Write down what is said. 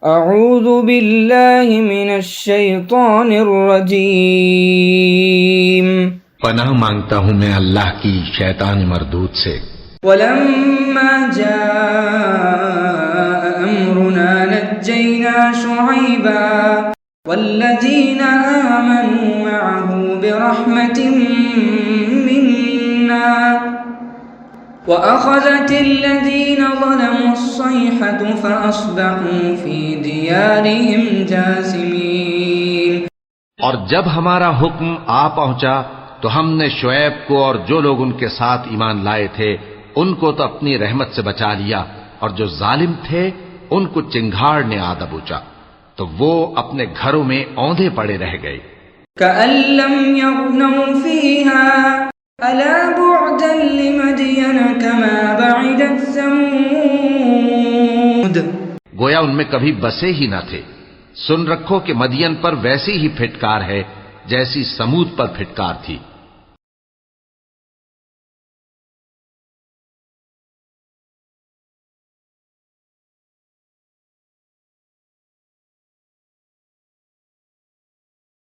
اعوذ باللہ من الشیطان الرجیم پناہ مانگتا ہوں میں اللہ کی شیطان مردود سے۔ ولما جاء امرنا نجینا شعیبا والذین آمنوا معه برحمة منا وأخذت الذين ظلموا الصيحة فأصبحوا في ديارهم جاثمين۔ اور جب ہمارا حکم آ پہنچا تو ہم نے شعیب کو اور جو لوگ ان کے ساتھ ایمان لائے تھے ان کو تو اپنی رحمت سے بچا لیا، اور جو ظالم تھے ان کو چنگھاڑ نے آ دبوچا، تو وہ اپنے گھروں میں اوندھے پڑے رہ گئے۔ كأن لم يغنوا فيها ألا بعدا لمدين كما بعدت ثمود۔ گویا ان میں کبھی بسے ہی نہ تھے۔ سن رکھو کہ مدین پر ویسی ہی پھٹکار ہے جیسی سمود پر پھٹکار تھی۔